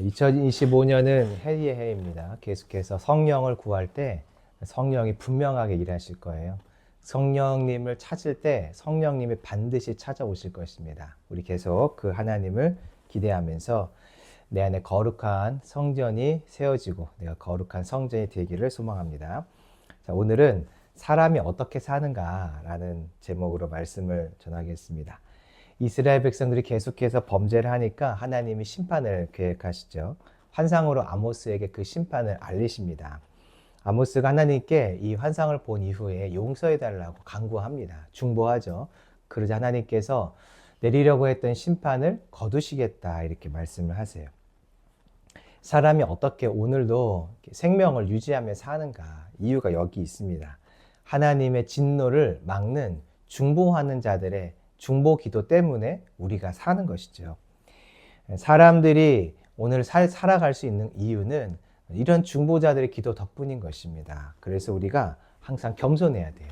2025년은 해리의 해입니다. 계속해서 성령을 구할 때 성령이 분명하게 일하실 거예요. 성령님을 찾을 때 성령님이 반드시 찾아오실 것입니다. 우리 계속 그 하나님을 기대하면서 내 안에 거룩한 성전이 세워지고 내가 거룩한 성전이 되기를 소망합니다. 자, 오늘은 사람이 어떻게 사는가라는 제목으로 말씀을 전하겠습니다. 이스라엘 백성들이 계속해서 범죄를 하니까 하나님이 심판을 계획하시죠. 환상으로 아모스에게 그 심판을 알리십니다. 아모스가 하나님께 이 환상을 본 이후에 용서해달라고 간구합니다. 중보하죠. 그러자 하나님께서 내리려고 했던 심판을 거두시겠다 이렇게 말씀을 하세요. 사람이 어떻게 오늘도 생명을 유지하며 사는가? 이유가 여기 있습니다. 하나님의 진노를 막는 중보하는 자들의 중보 기도 때문에 우리가 사는 것이죠. 사람들이 오늘 살아갈 수 있는 이유는 이런 중보자들의 기도 덕분인 것입니다. 그래서 우리가 항상 겸손해야 돼요.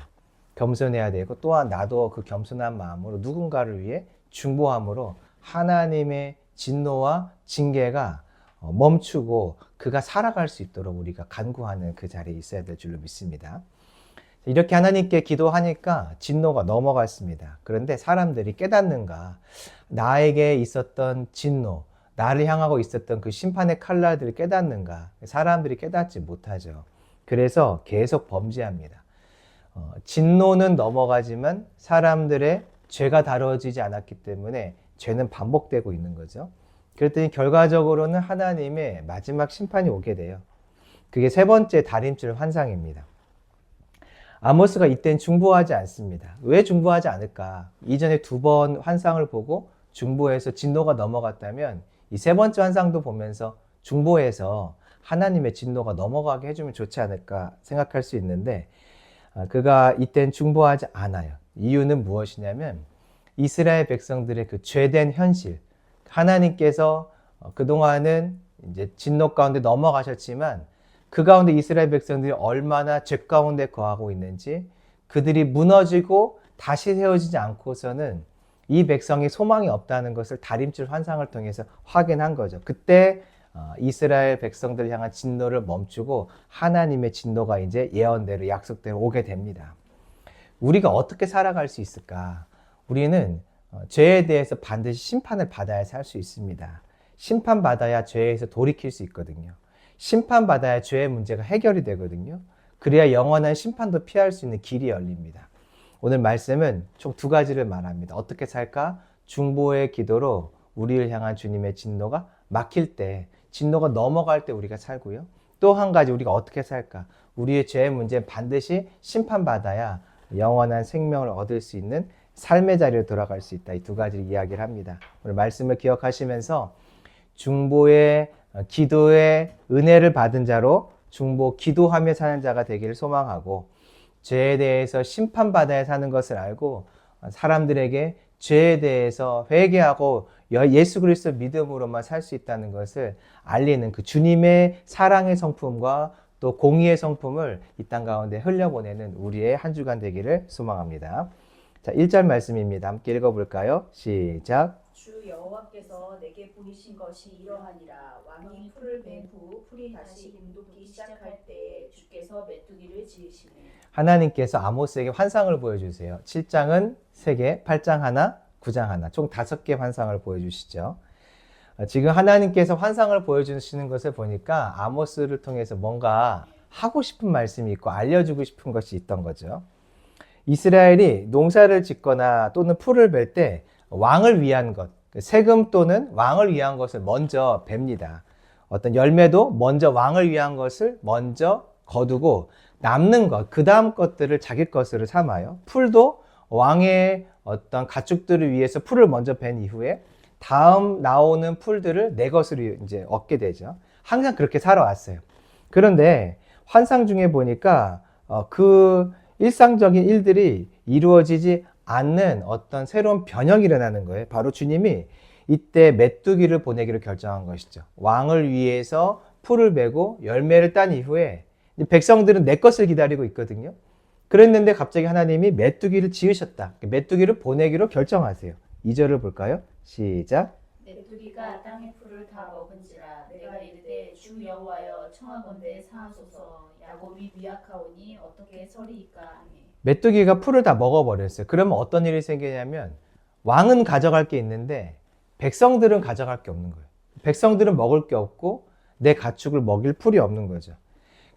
겸손해야 되고 또한 나도 그 겸손한 마음으로 누군가를 위해 중보함으로 하나님의 진노와 징계가 멈추고 그가 살아갈 수 있도록 우리가 간구하는 그 자리에 있어야 될 줄로 믿습니다. 이렇게 하나님께 기도하니까 진노가 넘어갔습니다. 그런데 사람들이 깨닫는가? 나에게 있었던 진노, 나를 향하고 있었던 그 심판의 칼날들을 깨닫는가? 사람들이 깨닫지 못하죠. 그래서 계속 범죄합니다. 진노는 넘어가지만 사람들의 죄가 다뤄지지 않았기 때문에 죄는 반복되고 있는 거죠. 그랬더니 결과적으로는 하나님의 마지막 심판이 오게 돼요. 그게 세 번째 다림줄 환상입니다. 아모스가 이땐 중보하지 않습니다. 왜 중보하지 않을까? 이전에 2번 환상을 보고 중보해서 진노가 넘어갔다면 이 세 번째 환상도 보면서 중보해서 하나님의 진노가 넘어가게 해주면 좋지 않을까 생각할 수 있는데 그가 이땐 중보하지 않아요. 이유는 무엇이냐면 이스라엘 백성들의 그 죄된 현실, 하나님께서 그동안은 이제 진노 가운데 넘어가셨지만 그 가운데 이스라엘 백성들이 얼마나 죄 가운데 거하고 있는지 그들이 무너지고 다시 세워지지 않고서는 이 백성이 소망이 없다는 것을 다림줄 환상을 통해서 확인한 거죠. 그때 이스라엘 백성들을 향한 진노를 멈추고 하나님의 진노가 이제 예언대로 약속대로 오게 됩니다. 우리가 어떻게 살아갈 수 있을까? 우리는 죄에 대해서 반드시 심판을 받아야 살 수 있습니다. 심판받아야 죄에서 돌이킬 수 있거든요. 심판받아야 죄의 문제가 해결이 되거든요. 그래야 영원한 심판도 피할 수 있는 길이 열립니다. 오늘 말씀은 총 2가지를 말합니다. 어떻게 살까? 중보의 기도로 우리를 향한 주님의 진노가 막힐 때, 진노가 넘어갈 때 우리가 살고요. 또 한 가지 우리가 어떻게 살까? 우리의 죄의 문제는 반드시 심판받아야 영원한 생명을 얻을 수 있는 삶의 자리로 돌아갈 수 있다. 이 2가지를 이야기를 합니다. 오늘 말씀을 기억하시면서 중보의 기도의 은혜를 받은 자로 중보 기도하며 사는 자가 되기를 소망하고 죄에 대해서 심판받아야 사는 것을 알고 사람들에게 죄에 대해서 회개하고 예수 그리스도 믿음으로만 살 수 있다는 것을 알리는 그 주님의 사랑의 성품과 또 공의의 성품을 이 땅 가운데 흘려보내는 우리의 한 주간 되기를 소망합니다. 자, 1절 말씀입니다. 함께 읽어볼까요? 시작. 주 여호와께서 내게 보이신 것이 이러하니라. 왕이 풀을 벤 후 풀이 다시 굼돋기 시작할 때 주께서 메뚜기를 지으시네. 하나님께서 아모스에게 환상을 보여주세요. 7장은 3개, 8장 하나, 9장 하나, 총 5개 환상을 보여주시죠. 지금 하나님께서 환상을 보여주시는 것을 보니까 아모스를 통해서 뭔가 하고 싶은 말씀이 있고 알려주고 싶은 것이 있던 거죠. 이스라엘이 농사를 짓거나 또는 풀을 벨 때 왕을 위한 것, 세금 또는 왕을 위한 것을 먼저 뱁니다. 어떤 열매도 먼저 왕을 위한 것을 먼저 거두고 남는 것, 그 다음 것들을 자기 것으로 삼아요. 풀도 왕의 어떤 가축들을 위해서 풀을 먼저 벤 이후에 다음 나오는 풀들을 내 것으로 이제 얻게 되죠. 항상 그렇게 살아왔어요. 그런데 환상 중에 보니까 그 일상적인 일들이 이루어지지 않는 어떤 새로운 변형이 일어나는 거예요. 바로 주님이 이때 메뚜기를 보내기로 결정한 것이죠. 왕을 위해서 풀을 베고 열매를 딴 이후에 백성들은 내 것을 기다리고 있거든요. 그랬는데 갑자기 하나님이 메뚜기를 지으셨다. 메뚜기를 보내기로 결정하세요. 2절을 볼까요? 시작. 메뚜기가 땅의 풀을 다 먹은지라 내가 이르되 주 여호와여 청하건대 사하소서 야곱이 미약하오니 어떻게 서리이까 하니 메뚜기가 풀을 다 먹어버렸어요. 그러면 어떤 일이 생기냐면 왕은 가져갈 게 있는데 백성들은 가져갈 게 없는 거예요. 백성들은 먹을 게 없고 내 가축을 먹일 풀이 없는 거죠.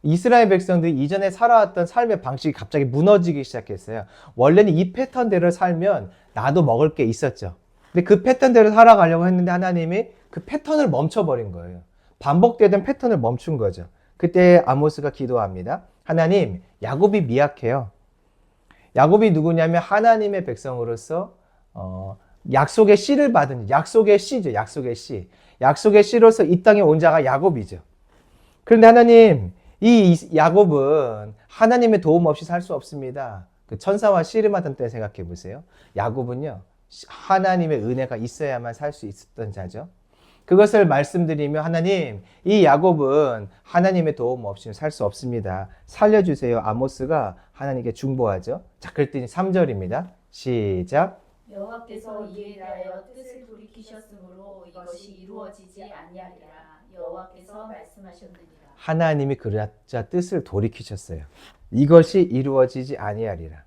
이스라엘 백성들이 이전에 살아왔던 삶의 방식이 갑자기 무너지기 시작했어요. 원래는 이 패턴대로 살면 나도 먹을 게 있었죠. 근데 그 패턴대로 살아가려고 했는데 하나님이 그 패턴을 멈춰버린 거예요. 반복되던 패턴을 멈춘 거죠. 그때 아모스가 기도합니다. 하나님, 야곱이 미약해요. 야곱이 누구냐면 하나님의 백성으로서 약속의 씨를 받은 약속의 씨죠. 약속의 씨. 약속의 씨로서 이 땅에 온 자가 야곱이죠. 그런데 하나님, 이 야곱은 하나님의 도움 없이 살 수 없습니다. 그 천사와 씨름하던 때 생각해 보세요. 야곱은요, 하나님의 은혜가 있어야만 살 수 있었던 자죠. 그것을 말씀드리며 하나님, 이 야곱은 하나님의 도움 없이는 살 수 없습니다. 살려주세요. 아모스가 하나님께 중보하죠. 자, 그랬더니 3절입니다. 시작. 여호와께서 이에 대하여 뜻을 돌이키셨으므로 이것이 이루어지지 아니하리라 여호와께서 말씀하셨느니라. 하나님이 그자 뜻을 돌이키셨어요. 이것이 이루어지지 아니하리라.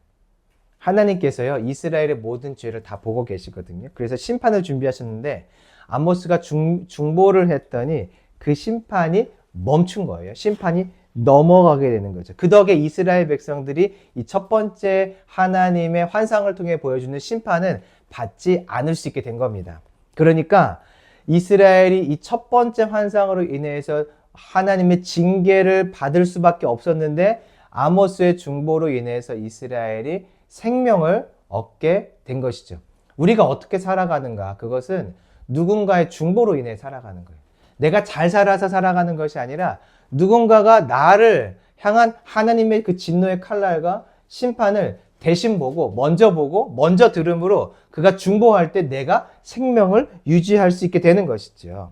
하나님께서요, 이스라엘의 모든 죄를 다 보고 계시거든요. 그래서 심판을 준비하셨는데 아모스가 중보를 했더니 그 심판이 멈춘 거예요. 심판이 넘어가게 되는 거죠. 그 덕에 이스라엘 백성들이 이 첫 번째 하나님의 환상을 통해 보여주는 심판은 받지 않을 수 있게 된 겁니다. 그러니까 이스라엘이 이 첫 번째 환상으로 인해서 하나님의 징계를 받을 수밖에 없었는데 아모스의 중보로 인해서 이스라엘이 생명을 얻게 된 것이죠. 우리가 어떻게 살아가는가? 그것은 누군가의 중보로 인해 살아가는 거예요. 내가 잘 살아서 살아가는 것이 아니라 누군가가 나를 향한 하나님의 그 진노의 칼날과 심판을 대신 보고 먼저 들음으로 그가 중보할 때 내가 생명을 유지할 수 있게 되는 것이죠.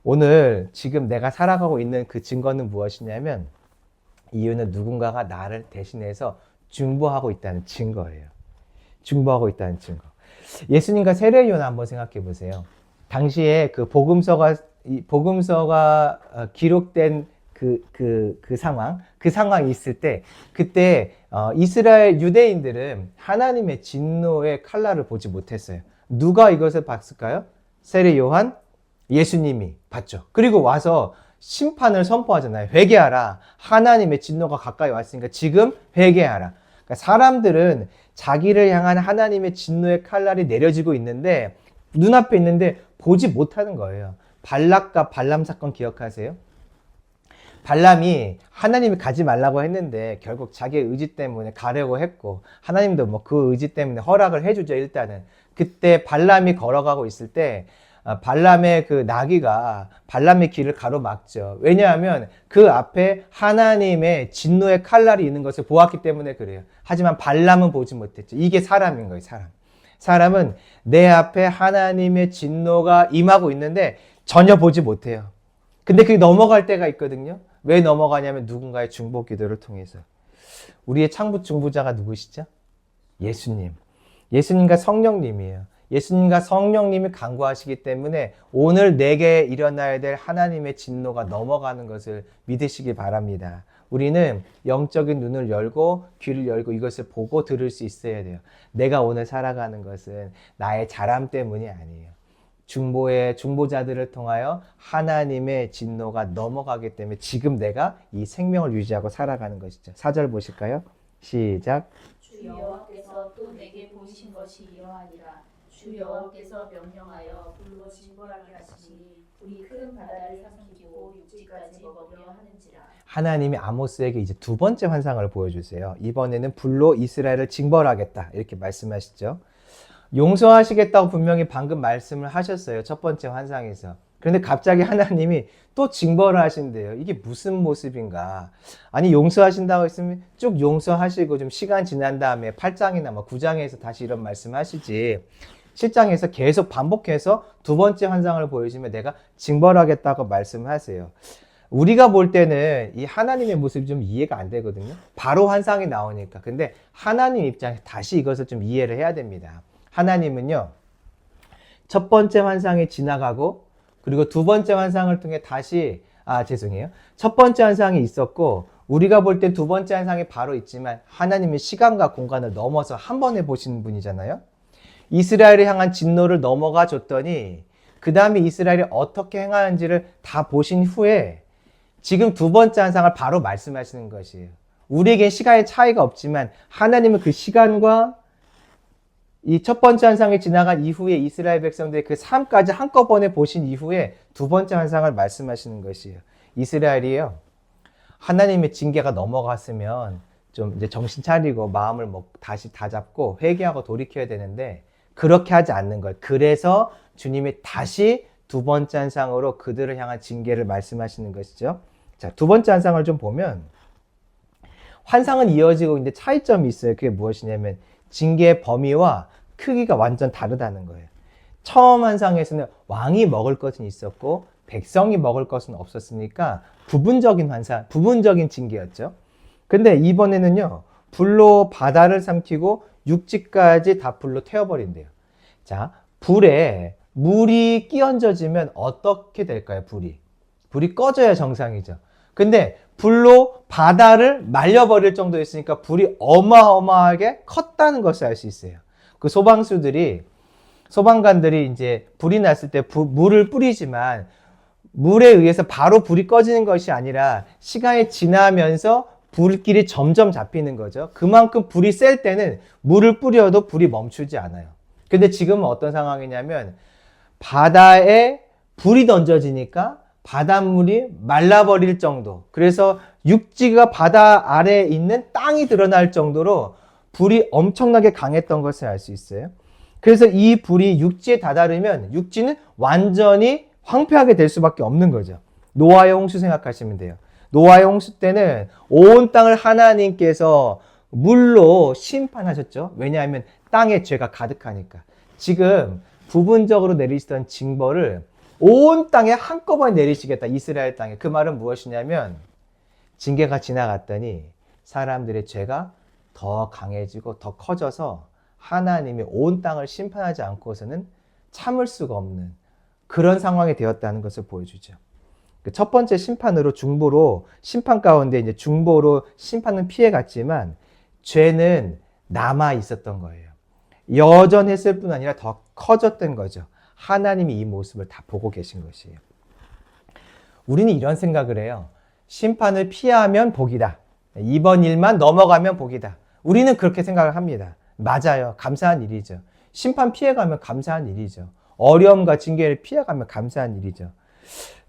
오늘 지금 내가 살아가고 있는 그 증거는 무엇이냐면 이유는 누군가가 나를 대신해서 중보하고 있다는 증거예요. 중보하고 있다는 증거. 예수님과 세례요한 한번 생각해 보세요. 당시에 그 복음서가 기록된 그 상황이 있을 때, 그때 이스라엘 유대인들은 하나님의 진노의 칼날을 보지 못했어요. 누가 이것을 봤을까요? 세례 요한, 예수님이 봤죠. 그리고 와서 심판을 선포하잖아요. 회개하라. 하나님의 진노가 가까이 왔으니까 지금 회개하라. 그러니까 사람들은 자기를 향한 하나님의 진노의 칼날이 내려지고 있는데, 눈앞에 있는데 보지 못하는 거예요. 발락과 발람 사건 기억하세요? 발람이 하나님이 가지 말라고 했는데 결국 자기의 의지 때문에 가려고 했고, 하나님도 뭐 그 의지 때문에 허락을 해주죠. 일단은 그때 발람이 걸어가고 있을 때 발람의 그 나귀가 발람의 길을 가로막죠. 왜냐하면 그 앞에 하나님의 진노의 칼날이 있는 것을 보았기 때문에 그래요. 하지만 발람은 보지 못했죠. 이게 사람인 거예요. 사람은 내 앞에 하나님의 진노가 임하고 있는데 전혀 보지 못해요. 근데 그게 넘어갈 때가 있거든요. 왜 넘어가냐면 누군가의 중보 기도를 통해서. 우리의 창부 중보자가 누구시죠? 예수님. 예수님과 성령님이에요. 예수님과 성령님이 간구하시기 때문에 오늘 내게 일어나야 될 하나님의 진노가 넘어가는 것을 믿으시기 바랍니다. 우리는 영적인 눈을 열고 귀를 열고 이것을 보고 들을 수 있어야 돼요. 내가 오늘 살아가는 것은 나의 자람 때문이 아니에요. 중보자들을 통하여 하나님의 진노가 넘어가기 때문에 지금 내가 이 생명을 유지하고 살아가는 것이죠. 4절 보실까요? 시작. 주 여호와께서 또 내게 보이신 것이 이러하니라. 주 여호와께서 명령하여 불로 징벌하게 하시니 우리 큰 바다를 삼키고 육지까지 먹으려 하는지라. 하나님이 아모스에게 이제 두 번째 환상을 보여주세요. 이번에는 불로 이스라엘을 징벌하겠다 이렇게 말씀하시죠. 용서하시겠다고 분명히 방금 말씀을 하셨어요. 첫 번째 환상에서. 그런데 갑자기 하나님이 또 징벌을 하신대요. 이게 무슨 모습인가? 아니, 용서하신다고 했으면 쭉 용서하시고 좀 시간 지난 다음에 8장이나 9장에서 다시 이런 말씀 하시지. 7장에서 계속 반복해서 두 번째 환상을 보여주면 내가 징벌하겠다고 말씀하세요. 우리가 볼 때는 이 하나님의 모습이 좀 이해가 안 되거든요. 바로 환상이 나오니까. 근데 하나님 입장에서 다시 이것을 좀 이해를 해야 됩니다. 하나님은요, 첫 번째 환상이 지나가고 그리고 두 번째 환상을 통해 다시 죄송해요. 첫 번째 환상이 있었고 우리가 볼 때 두 번째 환상이 바로 있지만 하나님은 시간과 공간을 넘어서 한 번에 보시는 분이잖아요. 이스라엘을 향한 진노를 넘어가 줬더니 그 다음에 이스라엘이 어떻게 행하는지를 다 보신 후에 지금 두 번째 환상을 바로 말씀하시는 것이에요. 우리에겐 시간의 차이가 없지만 하나님은 그 시간과 이 첫 번째 환상이 지나간 이후에 이스라엘 백성들의 그 삶까지 한꺼번에 보신 이후에 두 번째 환상을 말씀하시는 것이에요. 이스라엘이요. 하나님의 징계가 넘어갔으면 좀 이제 정신 차리고 마음을 다시 다잡고 회개하고 돌이켜야 되는데 그렇게 하지 않는 것. 그래서 주님이 다시 두 번째 환상으로 그들을 향한 징계를 말씀하시는 것이죠. 자, 두 번째 환상을 좀 보면 환상은 이어지고 있는데 차이점이 있어요. 그게 무엇이냐면 징계의 범위와 크기가 완전 다르다는 거예요. 처음 환상에서는 왕이 먹을 것은 있었고 백성이 먹을 것은 없었으니까 부분적인 환상, 부분적인 징계였죠. 근데 이번에는요, 불로 바다를 삼키고 육지까지 다 불로 태워버린대요. 자, 불에 물이 끼얹어지면 어떻게 될까요, 불이? 불이 꺼져야 정상이죠. 근데 불로 바다를 말려버릴 정도였으니까 불이 어마어마하게 컸다는 것을 알 수 있어요. 그 소방관들이 이제 불이 났을 때 물을 뿌리지만 물에 의해서 바로 불이 꺼지는 것이 아니라 시간이 지나면서 불길이 점점 잡히는 거죠. 그만큼 불이 셀 때는 물을 뿌려도 불이 멈추지 않아요. 근데 지금은 어떤 상황이냐면 바다에 불이 던져지니까 바닷물이 말라버릴 정도. 그래서 육지가 바다 아래에 있는 땅이 드러날 정도로 불이 엄청나게 강했던 것을 알 수 있어요. 그래서 이 불이 육지에 다다르면 육지는 완전히 황폐하게 될 수밖에 없는 거죠. 노아의 홍수 생각하시면 돼요. 노아의 홍수 때는 온 땅을 하나님께서 물로 심판하셨죠. 왜냐하면 땅에 죄가 가득하니까. 지금 부분적으로 내리시던 징벌을 온 땅에 한꺼번에 내리시겠다. 이스라엘 땅에. 그 말은 무엇이냐면 징계가 지나갔더니 사람들의 죄가 더 강해지고 더 커져서 하나님이 온 땅을 심판하지 않고서는 참을 수가 없는 그런 상황이 되었다는 것을 보여주죠. 첫 번째 심판으로 중보로 심판 가운데 이제 중보로 심판은 피해갔지만 죄는 남아 있었던 거예요. 여전했을 뿐 아니라 더 커졌던 거죠. 하나님이 이 모습을 다 보고 계신 것이에요. 우리는 이런 생각을 해요. 심판을 피하면 복이다. 이번 일만 넘어가면 복이다. 우리는 그렇게 생각을 합니다. 맞아요. 감사한 일이죠. 심판 피해가면 감사한 일이죠. 어려움과 징계를 피해가면 감사한 일이죠.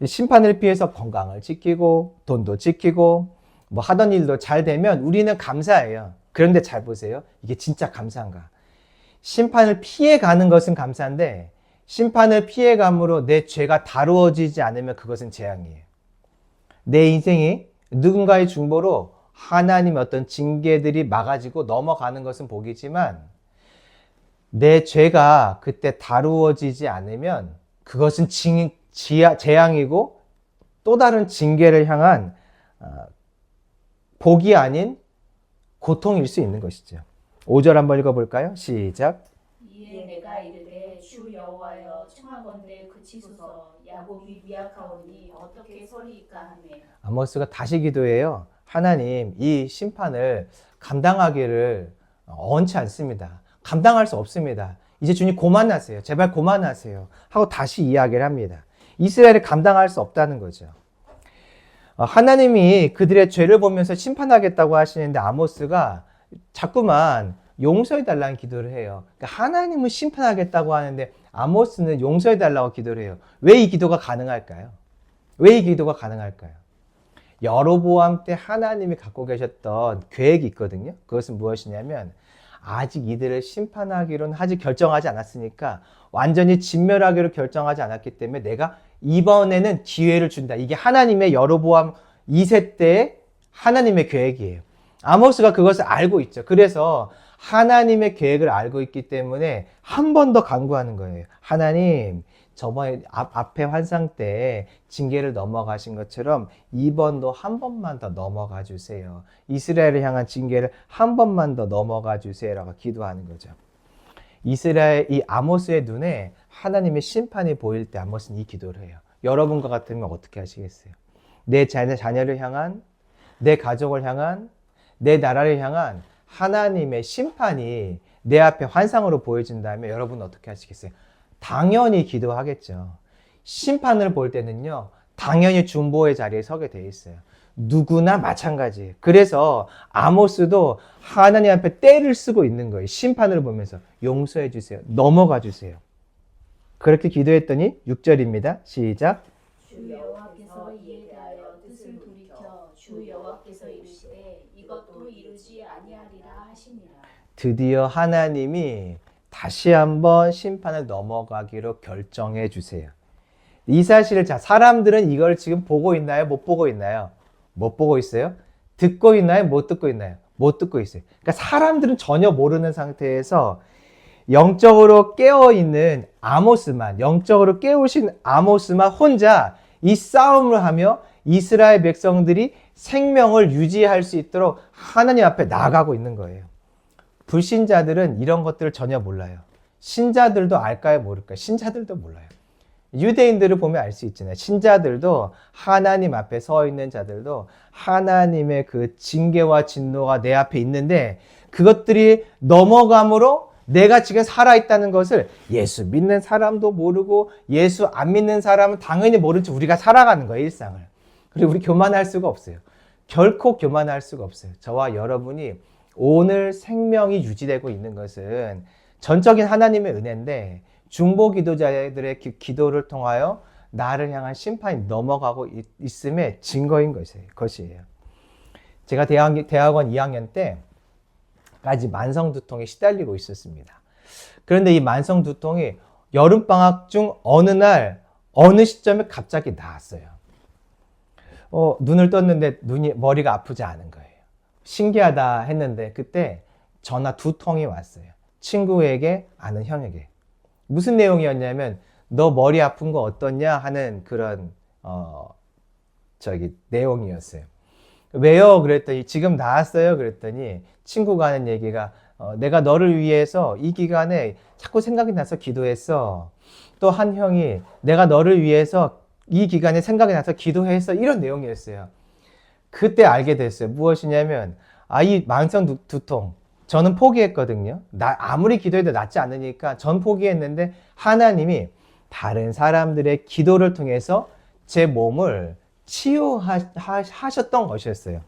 심판을 피해서 건강을 지키고 돈도 지키고 뭐 하던 일도 잘 되면 우리는 감사해요. 그런데 잘 보세요. 이게 진짜 감사한가? 심판을 피해가는 것은 감사한데 심판을 피해감으로 내 죄가 다루어지지 않으면 그것은 재앙이에요. 내 인생이 누군가의 중보로 하나님의 어떤 징계들이 막아지고 넘어가는 것은 복이지만 내 죄가 그때 다루어지지 않으면 그것은 재앙이고 또 다른 징계를 향한 복이 아닌 고통일 수 있는 것이죠. 5절 한번 읽어볼까요? 시작. 이에 내가 이르되 주 여호와여 청하건대 그치소서 야곱이 미약하오니 어떻게 서리이까 하매 아모스가 다시 기도해요. 하나님, 이 심판을 감당하기를 원치 않습니다. 감당할 수 없습니다. 이제 주님 고만하세요. 제발 고만하세요. 하고 다시 이야기를 합니다. 이스라엘이 감당할 수 없다는 거죠. 하나님이 그들의 죄를 보면서 심판하겠다고 하시는데 아모스가 자꾸만 용서해달라는 기도를 해요. 그러니까 하나님은 심판하겠다고 하는데 아모스는 용서해달라고 기도를 해요. 왜 이 기도가 가능할까요? 왜 이 기도가 가능할까요? 여로보암 때 하나님이 갖고 계셨던 계획이 있거든요. 그것은 무엇이냐면 아직 이들을 심판하기로는 아직 결정하지 않았으니까 완전히 진멸하기로 결정하지 않았기 때문에 내가 이번에는 기회를 준다. 이게 하나님의 여로보암 2세 때의 하나님의 계획이에요. 아모스가 그것을 알고 있죠. 그래서 하나님의 계획을 알고 있기 때문에 한 번 더 간구하는 거예요. 하나님, 저번에 앞에 환상 때 징계를 넘어가신 것처럼 이번도 한 번만 더 넘어가 주세요. 이스라엘을 향한 징계를 한 번만 더 넘어가 주세요라고 기도하는 거죠. 이 아모스의 눈에 하나님의 심판이 보일 때 아모스는 이 기도를 해요. 여러분과 같으면 어떻게 하시겠어요? 내 자녀를 향한, 내 가족을 향한, 내 나라를 향한 하나님의 심판이 내 앞에 환상으로 보여진다면 여러분은 어떻게 하시겠어요? 당연히 기도하겠죠. 심판을 볼 때는요, 당연히 중보의 자리에 서게 돼 있어요. 누구나 마찬가지예요. 그래서 아모스도 하나님 앞에 떼를 쓰고 있는 거예요. 심판을 보면서 용서해 주세요. 넘어가 주세요. 그렇게 기도했더니 6절입니다. 시작. 주 여호와께서 이에 대하여 뜻을 돌이켜 주 여호와께서 이르시되 이것도 이루지 아니하리라 하시니라. 드디어 하나님이 다시 한번 심판을 넘어가기로 결정해 주세요. 이 사실을 사람들은 이걸 지금 보고 있나요? 못 보고 있나요? 못 보고 있어요? 듣고 있나요? 못 듣고 있나요? 못 듣고 있어요. 그러니까 사람들은 전혀 모르는 상태에서 영적으로 깨어있는 아모스만, 영적으로 깨우신 아모스만 혼자 이 싸움을 하며 이스라엘 백성들이 생명을 유지할 수 있도록 하나님 앞에 나아가고 있는 거예요. 불신자들은 이런 것들을 전혀 몰라요. 신자들도 알까요? 모를까요? 신자들도 몰라요. 유대인들을 보면 알 수 있잖아요. 신자들도 하나님 앞에 서 있는 자들도 하나님의 그 징계와 진노가 내 앞에 있는데 그것들이 넘어감으로 내가 지금 살아있다는 것을 예수 믿는 사람도 모르고 예수 안 믿는 사람은 당연히 모른 채 우리가 살아가는 거예요, 일상을. 그리고 우리 교만할 수가 없어요. 결코 교만할 수가 없어요. 저와 여러분이 오늘 생명이 유지되고 있는 것은 전적인 하나님의 은혜인데 중보 기도자들의 기도를 통하여 나를 향한 심판이 넘어가고 있음의 증거인 것이에요. 제가 대학원 2학년 때까지 만성두통에 시달리고 있었습니다. 그런데 이 만성두통이 여름방학 중 어느 날 어느 시점에 갑자기 나왔어요. 눈을 떴는데 머리가 아프지 않은 거예요. 신기하다 했는데 그때 전화 2통이 왔어요. 친구에게, 아는 형에게. 무슨 내용이었냐면 너 머리 아픈 거 어떻냐 하는 그런 내용이었어요. 왜요? 그랬더니 지금 나았어요. 그랬더니 친구가 하는 얘기가 내가 너를 위해서 이 기간에 자꾸 생각이 나서 기도했어. 또 한 형이 내가 너를 위해서 이 기간에 생각이 나서 기도했어. 이런 내용이었어요. 그때 알게 됐어요. 무엇이냐면 이 만성 두통 저는 포기했거든요. 아무리 기도해도 낫지 않으니까 전 포기했는데 하나님이 다른 사람들의 기도를 통해서 제 몸을 치유하셨던 것이었어요.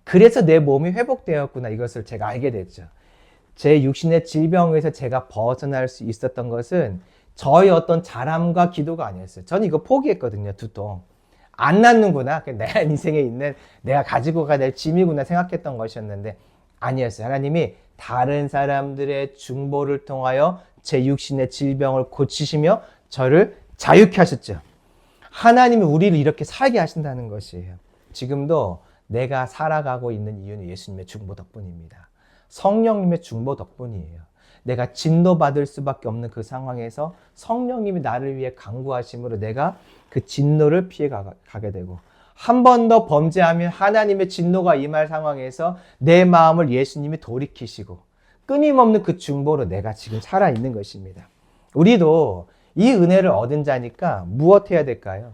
그래서 내 몸이 회복되었구나 이것을 제가 알게 됐죠. 제 육신의 질병에서 제가 벗어날 수 있었던 것은 저의 어떤 잘함과 기도가 아니었어요. 저는 이거 포기했거든요. 두통. 안 낫는구나. 내 인생에 있는 내가 가지고 가야 될 짐이구나 생각했던 것이었는데 아니었어요. 하나님이 다른 사람들의 중보를 통하여 제 육신의 질병을 고치시며 저를 자유케 하셨죠. 하나님이 우리를 이렇게 살게 하신다는 것이에요. 지금도 내가 살아가고 있는 이유는 예수님의 중보 덕분입니다. 성령님의 중보 덕분이에요. 내가 진노받을 수밖에 없는 그 상황에서 성령님이 나를 위해 간구하심으로 내가 그 진노를 피해 가게 되고 한 번 더 범죄하면 하나님의 진노가 임할 상황에서 내 마음을 예수님이 돌이키시고 끊임없는 그 중보로 내가 지금 살아있는 것입니다. 우리도 이 은혜를 얻은 자니까 무엇 해야 될까요?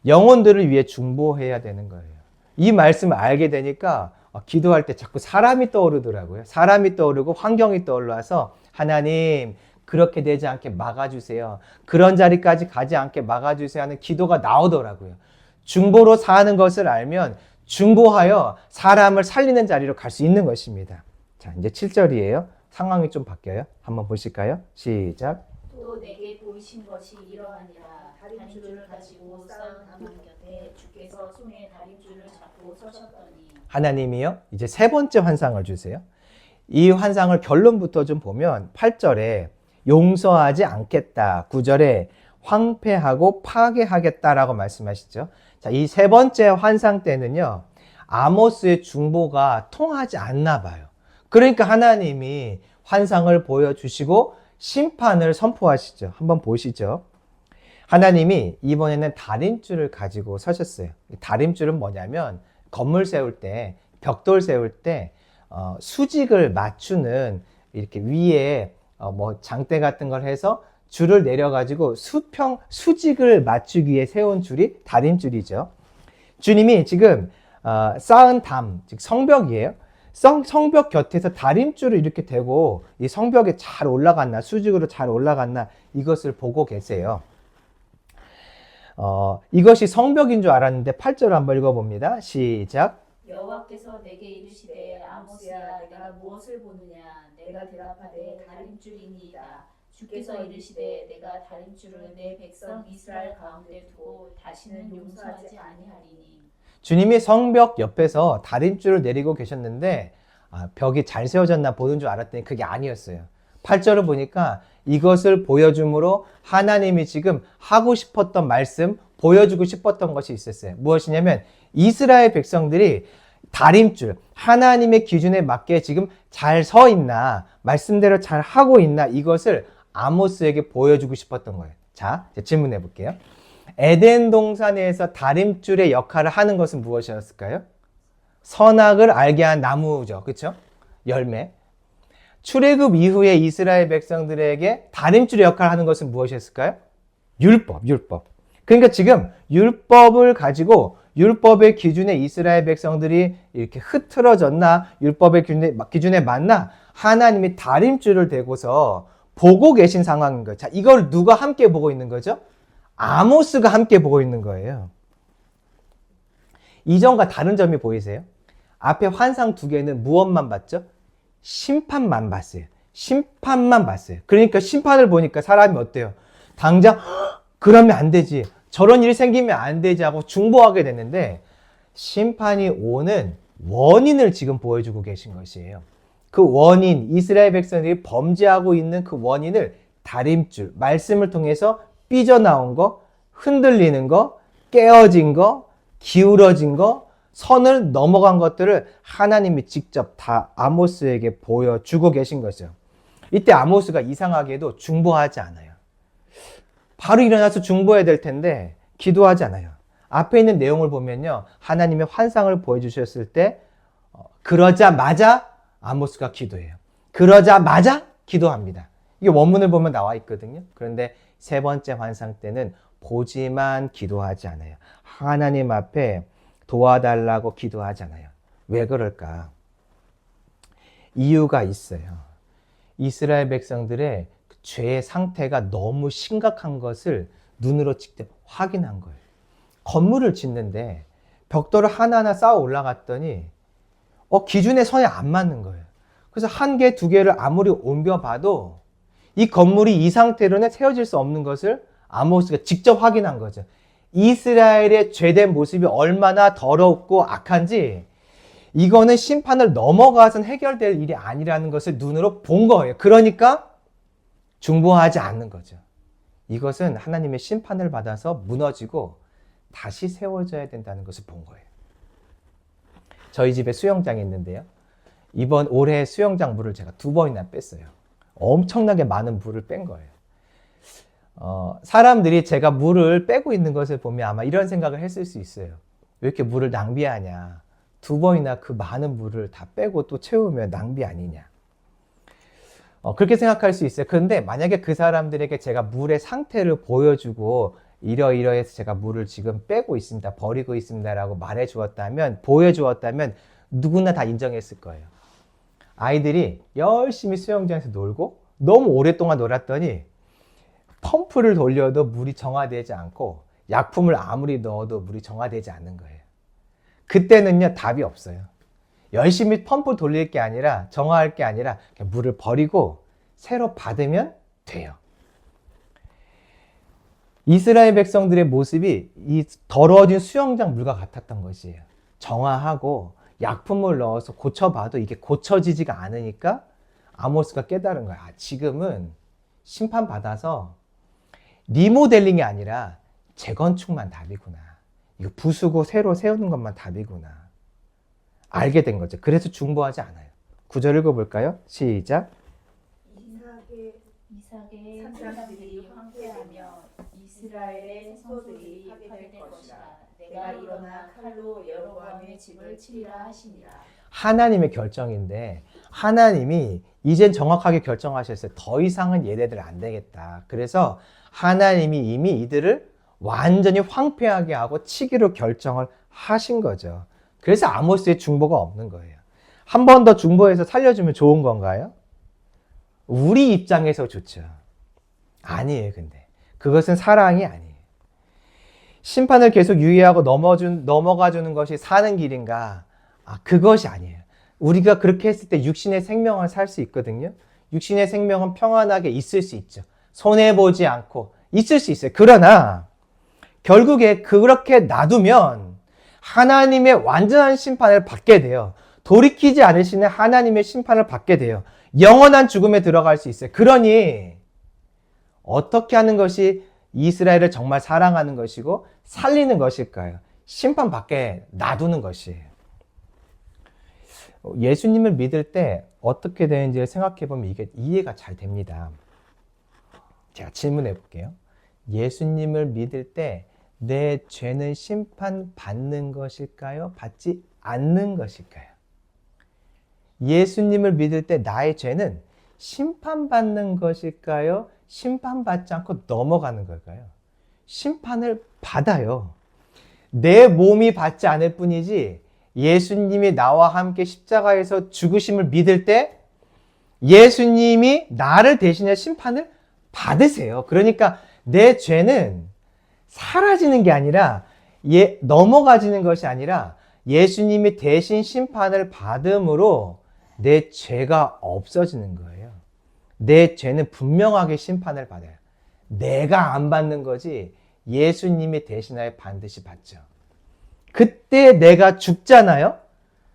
영혼들을 위해 중보해야 되는 거예요. 이 말씀을 알게 되니까 기도할 때 자꾸 사람이 떠오르더라고요. 사람이 떠오르고 환경이 떠올라서 하나님 그렇게 되지 않게 막아주세요. 그런 자리까지 가지 않게 막아주세요 하는 기도가 나오더라고요. 중보로 사는 것을 알면 중보하여 사람을 살리는 자리로 갈 수 있는 것입니다. 자, 이제 7절이에요. 상황이 좀 바뀌어요. 한번 보실까요? 시작. 또 내게 보이신 것이 이러하니라. 다림줄을 가지고 싸운 하만 곁에 주께서 손에 다림줄을 잡고 서셨더니 하나님이요. 이제 세 번째 환상을 주세요. 이 환상을 결론부터 좀 보면 8절에 용서하지 않겠다. 9절에 황폐하고 파괴하겠다라고 말씀하시죠. 자, 이 세 번째 환상 때는요. 아모스의 중보가 통하지 않나 봐요. 그러니까 하나님이 환상을 보여주시고 심판을 선포하시죠. 한번 보시죠. 하나님이 이번에는 다림줄을 가지고 서셨어요. 다림줄은 뭐냐면 건물 세울 때, 벽돌 세울 때 수직을 맞추는 이렇게 위에 장대 같은 걸 해서 줄을 내려가지고 수직을 맞추기 위해 세운 줄이 다림줄이죠. 주님이 지금 쌓은 담, 즉 성벽이에요. 성벽 곁에서 다림줄을 이렇게 대고 이 성벽에 잘 올라갔나, 수직으로 잘 올라갔나 이것을 보고 계세요. 이것이 성벽인 줄 알았는데 8절 한번 읽어봅니다. 시작. 여호와께서 내게 이르시되 아모스야 내가 무엇을 보느냐 내가 대답하되 다림줄이니이다. 주께서 이르시되 내가 다림줄을 내 백성 이스라엘 가운데 두고 다시는 용서하지 아니하리니. 주님이 성벽 옆에서 다림줄을 내리고 계셨는데 벽이 잘 세워졌나 보는 줄 알았더니 그게 아니었어요. 8절을 보니까 이것을 보여줌으로 하나님이 지금 하고 싶었던 말씀, 보여주고 싶었던 것이 있었어요. 무엇이냐면 이스라엘 백성들이 다림줄, 하나님의 기준에 맞게 지금 잘 서 있나, 말씀대로 잘 하고 있나 이것을 아모스에게 보여주고 싶었던 거예요. 자, 질문해 볼게요. 에덴 동산에서 다림줄의 역할을 하는 것은 무엇이었을까요? 선악을 알게 한 나무죠. 그렇죠? 열매. 출애굽 이후에 이스라엘 백성들에게 다림줄의 역할을 하는 것은 무엇이었을까요? 율법. 그러니까 지금 율법을 가지고 율법의 기준에 이스라엘 백성들이 이렇게 흐트러졌나, 율법의 기준에 맞나, 하나님이 다림줄을 대고서 보고 계신 상황인 거예요. 자, 이걸 누가 함께 보고 있는 거죠? 아모스가 함께 보고 있는 거예요. 이전과 다른 점이 보이세요? 앞에 환상 두 개는 무엇만 봤죠? 심판만 봤어요. 심판만 봤어요. 그러니까 심판을 보니까 사람이 어때요? 당장 그러면 안 되지. 저런 일이 생기면 안 되지 하고 중보하게 됐는데 심판이 오는 원인을 지금 보여주고 계신 것이에요. 그 원인, 이스라엘 백성들이 범죄하고 있는 그 원인을 다림줄, 말씀을 통해서 삐져나온 거, 흔들리는 거, 깨어진 거, 기울어진 거, 선을 넘어간 것들을 하나님이 직접 다 아모스에게 보여주고 계신 거죠. 이때 아모스가 이상하게도 중보하지 않아요. 바로 일어나서 중보해야 될 텐데 기도하지 않아요. 앞에 있는 내용을 보면요. 하나님의 환상을 보여주셨을 때 그러자마자 아모스가 기도해요. 그러자마자 기도합니다. 이게 원문을 보면 나와 있거든요. 그런데 세 번째 환상 때는 보지만 기도하지 않아요. 하나님 앞에 도와달라고 기도하잖아요. 왜 그럴까? 이유가 있어요. 이스라엘 백성들의 죄의 상태가 너무 심각한 것을 눈으로 직접 확인한 거예요. 건물을 짓는데 벽돌을 하나하나 쌓아 올라갔더니 기준에 선이 안 맞는 거예요. 그래서 한 개, 두 개를 아무리 옮겨봐도 이 건물이 이 상태로는 세워질 수 없는 것을 아모스가 직접 확인한 거죠. 이스라엘의 죄된 모습이 얼마나 더럽고 악한지 이거는 심판을 넘어가선 해결될 일이 아니라는 것을 눈으로 본 거예요. 그러니까 중보하지 않는 거죠. 이것은 하나님의 심판을 받아서 무너지고 다시 세워져야 된다는 것을 본 거예요. 저희 집에 수영장이 있는데요. 이번 올해 수영장 물을 제가 2번이나 뺐어요. 엄청나게 많은 물을 뺀 거예요. 사람들이 제가 물을 빼고 있는 것을 보면 아마 이런 생각을 했을 수 있어요. 왜 이렇게 물을 낭비하냐. 2번이나 그 많은 물을 다 빼고 또 채우면 낭비 아니냐. 그렇게 생각할 수 있어요. 그런데 만약에 그 사람들에게 제가 물의 상태를 보여주고 이러이러해서 제가 물을 지금 빼고 있습니다. 버리고 있습니다라고 말해 주었다면, 보여주었다면 누구나 다 인정했을 거예요. 아이들이 열심히 수영장에서 놀고 너무 오랫동안 놀았더니 펌프를 돌려도 물이 정화되지 않고 약품을 아무리 넣어도 물이 정화되지 않는 거예요. 그때는요, 답이 없어요. 열심히 펌프 돌릴 게 아니라, 정화할 게 아니라 그냥 물을 버리고 새로 받으면 돼요. 이스라엘 백성들의 모습이 이 더러워진 수영장 물과 같았던 것이에요. 정화하고 약품을 넣어서 고쳐봐도 이게 고쳐지지가 않으니까 아모스가 깨달은 거야. 지금은 심판받아서 리모델링이 아니라 재건축만 답이구나. 이거 부수고 새로 세우는 것만 답이구나. 알게 된 거죠. 그래서 중보하지 않아요. 9절 읽어볼까요? 시작. 이삭의 산사들이 황폐하며 이스라엘의 성소들이 파괴될 것이라. 내가 일어나 칼로 여로보암의 집을 치리라 하시니라. 하나님의 결정인데 하나님이 이젠 정확하게 결정하셨어요. 더 이상은 얘네들 안 되겠다. 그래서 하나님이 이미 이들을 완전히 황폐하게 하고 치기로 결정을 하신 거죠. 그래서 아모스의 중보가 없는 거예요. 한 번 더 중보해서 살려주면 좋은 건가요? 우리 입장에서 좋죠. 아니에요, 근데. 그것은 사랑이 아니에요. 심판을 계속 유예하고 넘어가주는 것이 사는 길인가? 그것이 아니에요. 우리가 그렇게 했을 때 육신의 생명을 살 수 있거든요. 육신의 생명은 평안하게 있을 수 있죠. 손해보지 않고 있을 수 있어요. 그러나 결국에 그렇게 놔두면 하나님의 완전한 심판을 받게 돼요. 돌이키지 않으시는 하나님의 심판을 받게 돼요. 영원한 죽음에 들어갈 수 있어요. 그러니 어떻게 하는 것이 이스라엘을 정말 사랑하는 것이고 살리는 것일까요? 심판받게 놔두는 것이에요. 예수님을 믿을 때 어떻게 되는지를 생각해 보면 이게 이해가 잘 됩니다. 제가 질문해 볼게요. 예수님을 믿을 때 내 죄는 심판받는 것일까요? 받지 않는 것일까요? 예수님을 믿을 때 나의 죄는 심판받는 것일까요? 심판받지 않고 넘어가는 걸까요? 심판을 받아요. 내 몸이 받지 않을 뿐이지 예수님이 나와 함께 십자가에서 죽으심을 믿을 때 예수님이 나를 대신해 심판을 받으세요. 그러니까 내 죄는 사라지는 게 아니라 넘어가지는 것이 아니라 예수님이 대신 심판을 받음으로 내 죄가 없어지는 거예요. 내 죄는 분명하게 심판을 받아요. 내가 안 받는 거지 예수님이 대신하여 반드시 받죠. 그때 내가 죽잖아요.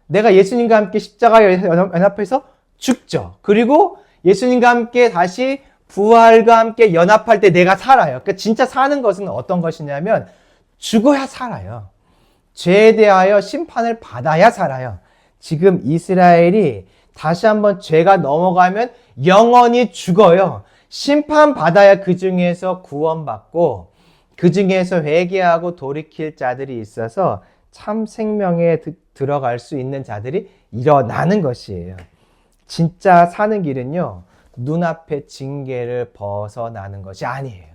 내가 예수님과 함께 십자가에 연합해서 죽죠. 그리고 예수님과 함께 다시 부활과 함께 연합할 때 내가 살아요. 그러니까 진짜 사는 것은 어떤 것이냐면 죽어야 살아요. 죄에 대하여 심판을 받아야 살아요. 지금 이스라엘이 다시 한번 죄가 넘어가면 영원히 죽어요. 심판받아야 그 중에서 구원받고 그 중에서 회개하고 돌이킬 자들이 있어서 참 생명에 들어갈 수 있는 자들이 일어나는 것이에요. 진짜 사는 길은요, 눈앞의 징계를 벗어나는 것이 아니에요.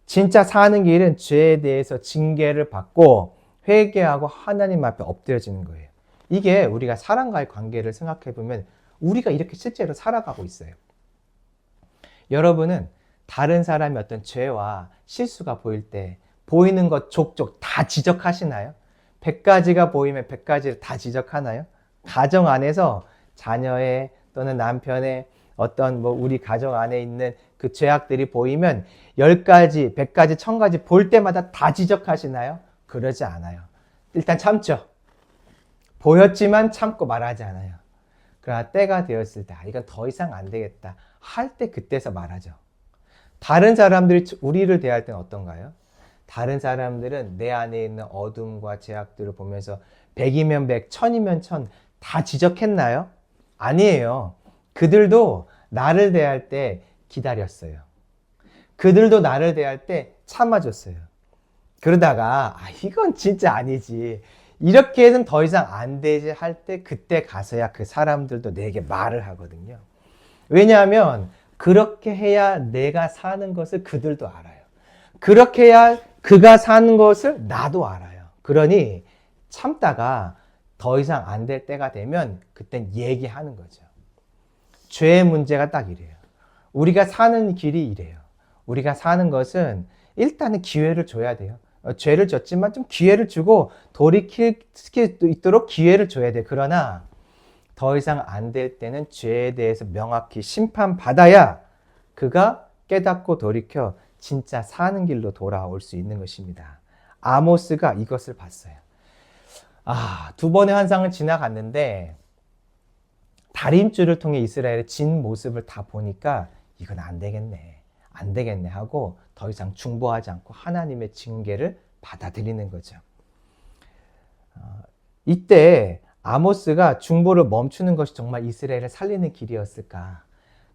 진짜 사는 길은 죄에 대해서 징계를 받고 회개하고 하나님 앞에 엎드려지는 거예요. 이게 우리가 사람과의 관계를 생각해 보면 우리가 이렇게 실제로 살아가고 있어요. 여러분은 다른 사람의 어떤 죄와 실수가 보일 때 보이는 것 족족 다 지적하시나요? 100가지가 보이면 100가지를 다 지적하나요? 가정 안에서 자녀의 또는 남편의 어떤 우리 가정 안에 있는 그 죄악들이 보이면 10가지, 100가지, 1000가지 볼 때마다 다 지적하시나요? 그러지 않아요. 일단 참죠. 보였지만 참고 말하지 않아요. 그러나 때가 되었을 때 이건 더 이상 안 되겠다 할 때 그때서 말하죠. 다른 사람들이 우리를 대할 때는 어떤가요? 다른 사람들은 내 안에 있는 어둠과 죄악들을 보면서 100이면 100, 1000이면 1000 다 지적했나요? 아니에요. 그들도 나를 대할 때 기다렸어요. 그들도 나를 대할 때 참아줬어요. 그러다가 이건 진짜 아니지. 이렇게 해서는 더 이상 안 되지 할 때 그때 가서야 그 사람들도 내게 말을 하거든요. 왜냐하면 그렇게 해야 내가 사는 것을 그들도 알아요. 그렇게 해야 그가 사는 것을 나도 알아요. 그러니 참다가 더 이상 안 될 때가 되면 그땐 얘기하는 거죠. 죄의 문제가 딱 이래요. 우리가 사는 길이 이래요. 우리가 사는 것은 일단은 기회를 줘야 돼요. 죄를 졌지만 좀 기회를 주고 돌이킬 수 있도록 기회를 줘야 돼요. 그러나 더 이상 안 될 때는 죄에 대해서 명확히 심판받아야 그가 깨닫고 돌이켜 진짜 사는 길로 돌아올 수 있는 것입니다. 아모스가 이것을 봤어요. 두 번의 환상을 지나갔는데 다림줄을 통해 이스라엘의 진 모습을 다 보니까 이건 안 되겠네 하고 더 이상 중보하지 않고 하나님의 징계를 받아들이는 거죠. 이때 아모스가 중보를 멈추는 것이 정말 이스라엘을 살리는 길이었을까?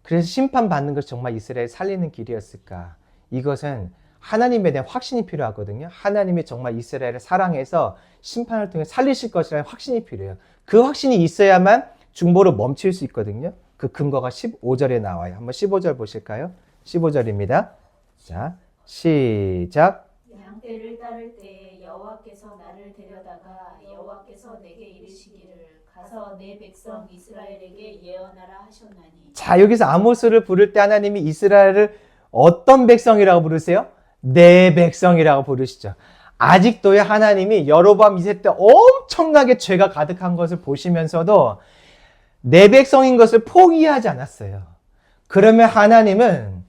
그래서 심판받는 것이 정말 이스라엘을 살리는 길이었을까? 이것은 하나님에 대한 확신이 필요하거든요. 하나님이 정말 이스라엘을 사랑해서 심판을 통해 살리실 것이라는 확신이 필요해요. 그 확신이 있어야만 중보를 멈출 수 있거든요. 그 근거가 15절에 나와요. 한번 15절 보실까요? 15절입니다. 자, 시작. 양떼를 따를 때 여호와께서 나를 데려다가 여호와께서 내게 이르시기를 가서 내 백성 이스라엘에게 예언하라 하셨나니. 자, 여기서 아모스를 부를 때 하나님이 이스라엘을 어떤 백성이라고 부르세요? 내 백성이라고 부르시죠. 아직도요, 하나님이 여로보암 2세 때 엄청나게 죄가 가득한 것을 보시면서도 내 백성인 것을 포기하지 않았어요. 그러면 하나님은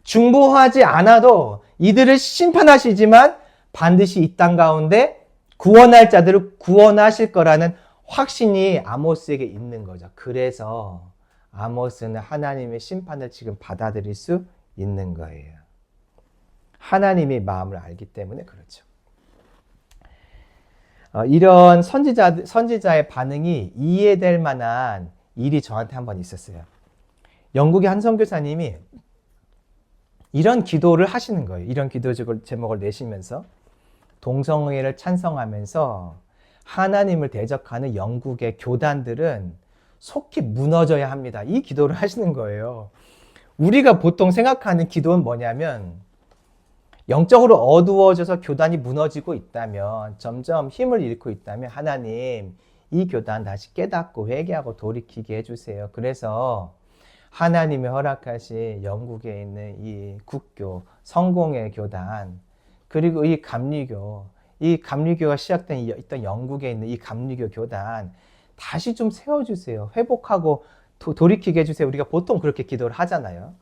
중보하지 않아도 이들을 심판하시지만 반드시 이 땅 가운데 구원할 자들을 구원하실 거라는 확신이 아모스에게 있는 거죠. 그래서 아모스는 하나님의 심판을 지금 받아들일 수 있는 거예요. 하나님의 마음을 알기 때문에 그렇죠. 이런 선지자의 반응이 이해될 만한 일이 저한테 한번 있었어요. 영국의 한 선교사님이 이런 기도를 하시는 거예요. 이런 기도 제목을 내시면서 동성애를 찬성하면서 하나님을 대적하는 영국의 교단들은 속히 무너져야 합니다. 이 기도를 하시는 거예요. 우리가 보통 생각하는 기도는 뭐냐면 영적으로 어두워져서 교단이 무너지고 있다면, 점점 힘을 잃고 있다면 하나님 이 교단 다시 깨닫고 회개하고 돌이키게 해주세요. 그래서 하나님이 허락하신 영국에 있는 이 국교 성공회 교단, 그리고 이 감리교가 시작된 있던 영국에 있는 이 감리교 교단 다시 좀 세워주세요. 회복하고 돌이키게 해주세요. 우리가 보통 그렇게 기도를 하잖아요.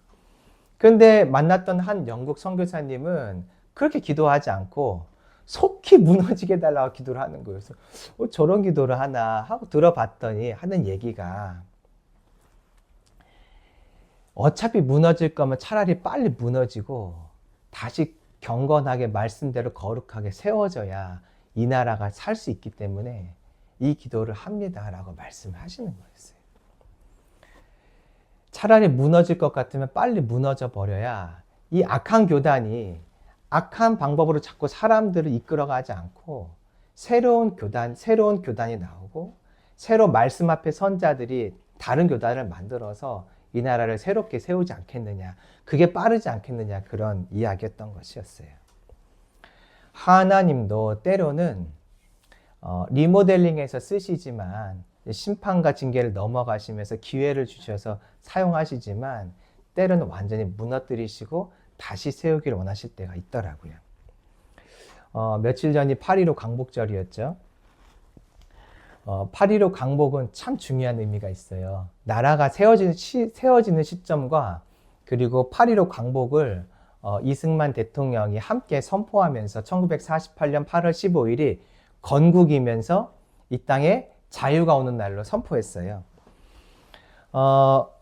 그런데 만났던 한 영국 선교사님은 그렇게 기도하지 않고 속히 무너지게 해달라고 기도를 하는 거예요. 그래서 저런 기도를 하나 하고 들어봤더니 하는 얘기가, 어차피 무너질 거면 차라리 빨리 무너지고 다시 경건하게 말씀대로 거룩하게 세워져야 이 나라가 살 수 있기 때문에 이 기도를 합니다라고 말씀을 하시는 거였어요. 차라리 무너질 것 같으면 빨리 무너져 버려야 이 악한 교단이 악한 방법으로 자꾸 사람들을 이끌어가지 않고 새로운 교단이 나오고 새로 말씀 앞에 선 자들이 다른 교단을 만들어서 이 나라를 새롭게 세우지 않겠느냐, 그게 빠르지 않겠느냐, 그런 이야기였던 것이었어요. 하나님도 때로는 리모델링해서 쓰시지만, 심판과 징계를 넘어가시면서 기회를 주셔서 사용하시지만 때로는 완전히 무너뜨리시고 다시 세우기를 원하실 때가 있더라고요. 며칠 전이 8.15 광복절이었죠. 8.15 광복은 참 중요한 의미가 있어요. 나라가 세워지는 시점과 그리고 8.15 광복을 이승만 대통령이 함께 선포하면서 1948년 8월 15일이 건국이면서 이 땅에 자유가 오는 날로 선포했어요.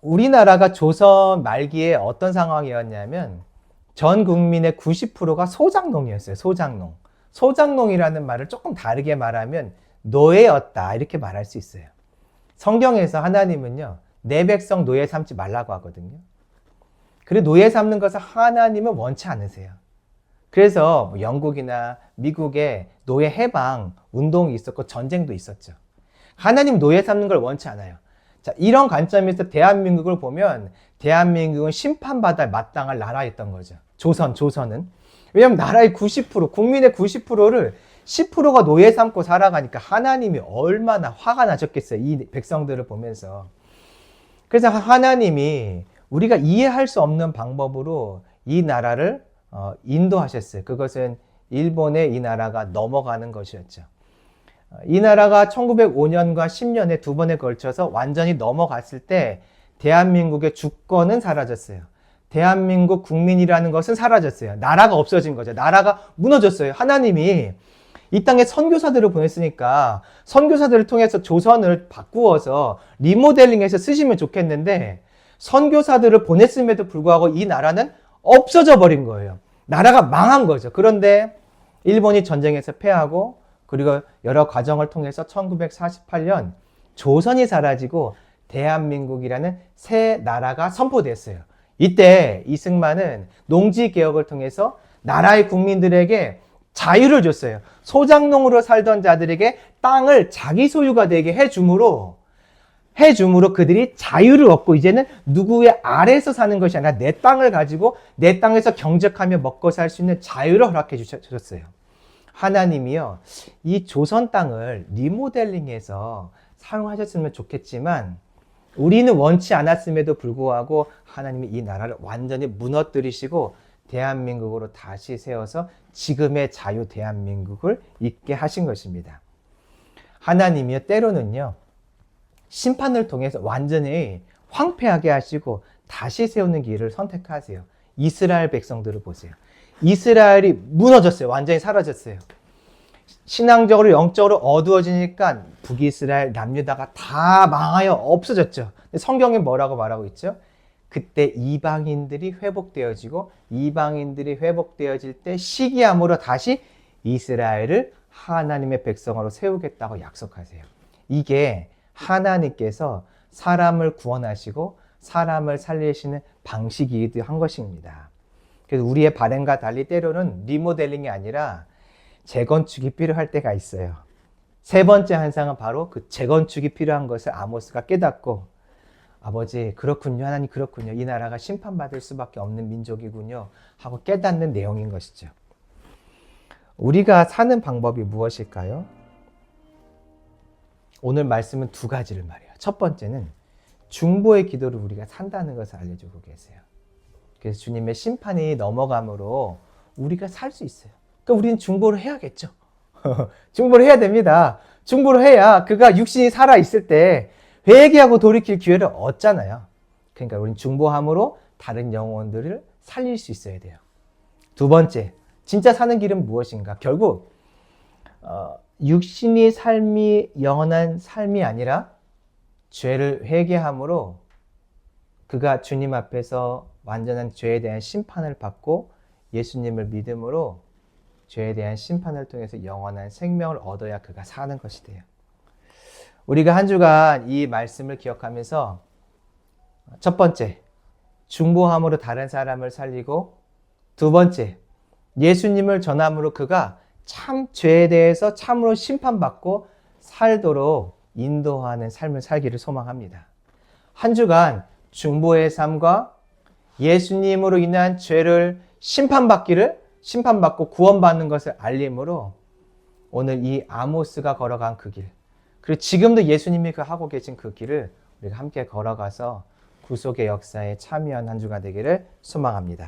우리나라가 조선 말기에 어떤 상황이었냐면 전 국민의 90%가 소작농이었어요. 소작농. 소작농이라는 말을 조금 다르게 말하면 노예였다, 이렇게 말할 수 있어요. 성경에서 하나님은요, 내 백성 노예 삼지 말라고 하거든요. 그리고 노예 삼는 것을 하나님은 원치 않으세요. 그래서 영국이나 미국에 노예 해방 운동이 있었고 전쟁도 있었죠. 하나님 노예 삼는 걸 원치 않아요. 자, 이런 관점에서 대한민국을 보면 대한민국은 심판받아 마땅할 나라였던 거죠. 조선은. 왜냐하면 나라의 90%, 국민의 90%를 10%가 노예 삼고 살아가니까 하나님이 얼마나 화가 나셨겠어요. 이 백성들을 보면서. 그래서 하나님이 우리가 이해할 수 없는 방법으로 이 나라를 인도하셨어요. 그것은 일본의 이 나라가 넘어가는 것이었죠. 이 나라가 1905년과 10년에 두 번에 걸쳐서 완전히 넘어갔을 때 대한민국의 주권은 사라졌어요. 대한민국 국민이라는 것은 사라졌어요. 나라가 없어진 거죠. 나라가 무너졌어요. 하나님이 이 땅에 선교사들을 보냈으니까 선교사들을 통해서 조선을 바꾸어서 리모델링해서 쓰시면 좋겠는데, 선교사들을 보냈음에도 불구하고 이 나라는 없어져 버린 거예요. 나라가 망한 거죠. 그런데 일본이 전쟁에서 패하고 그리고 여러 과정을 통해서 1948년 조선이 사라지고 대한민국이라는 새 나라가 선포됐어요. 이때 이승만은 농지개혁을 통해서 나라의 국민들에게 자유를 줬어요. 소작농으로 살던 자들에게 땅을 자기 소유가 되게 해줌으로 그들이 자유를 얻고 이제는 누구의 아래에서 사는 것이 아니라 내 땅을 가지고 내 땅에서 경작하며 먹고 살 수 있는 자유를 허락해 주셨어요. 하나님이요, 이 조선 땅을 리모델링해서 사용하셨으면 좋겠지만 우리는 원치 않았음에도 불구하고 하나님이 이 나라를 완전히 무너뜨리시고 대한민국으로 다시 세워서 지금의 자유 대한민국을 있게 하신 것입니다. 하나님이요, 때로는요, 심판을 통해서 완전히 황폐하게 하시고 다시 세우는 길을 선택하세요. 이스라엘 백성들을 보세요. 이스라엘이 무너졌어요. 완전히 사라졌어요. 신앙적으로 영적으로 어두워지니까 북이스라엘 남유다가 다 망하여 없어졌죠. 근데 성경에 뭐라고 말하고 있죠? 그때 이방인들이 회복되어지고 이방인들이 회복되어질 때 시기함으로 다시 이스라엘을 하나님의 백성으로 세우겠다고 약속하세요. 이게 하나님께서 사람을 구원하시고 사람을 살리시는 방식이기도 한 것입니다. 그래서 우리의 바램과 달리 때로는 리모델링이 아니라 재건축이 필요할 때가 있어요. 세 번째 환상은 바로 그 재건축이 필요한 것을 아모스가 깨닫고, 아버지 그렇군요, 하나님 그렇군요, 이 나라가 심판받을 수밖에 없는 민족이군요 하고 깨닫는 내용인 것이죠. 우리가 사는 방법이 무엇일까요? 오늘 말씀은 두 가지를 말해요. 첫 번째는 중보의 기도를 우리가 산다는 것을 알려주고 계세요. 그래서 주님의 심판이 넘어감으로 우리가 살 수 있어요. 그러니까 우리는 중보를 해야겠죠. 중보를 해야 됩니다. 중보를 해야 그가 육신이 살아있을 때 회개하고 돌이킬 기회를 얻잖아요. 그러니까 우리는 중보함으로 다른 영혼들을 살릴 수 있어야 돼요. 두 번째, 진짜 사는 길은 무엇인가? 결국 육신의 삶이 영원한 삶이 아니라 죄를 회개함으로 그가 주님 앞에서 완전한 죄에 대한 심판을 받고 예수님을 믿음으로 죄에 대한 심판을 통해서 영원한 생명을 얻어야 그가 사는 것이 돼요. 우리가 한 주간 이 말씀을 기억하면서 첫 번째, 중보함으로 다른 사람을 살리고, 두 번째, 예수님을 전함으로 그가 참 죄에 대해서 참으로 심판받고 살도록 인도하는 삶을 살기를 소망합니다. 한 주간 중보의 삶과 예수님으로 인한 죄를 심판받고 구원받는 것을 알림으로 오늘 이 아모스가 걸어간 그 길, 그리고 지금도 예수님이 하고 계신 그 길을 우리가 함께 걸어가서 구속의 역사에 참여한 한 주가 되기를 소망합니다.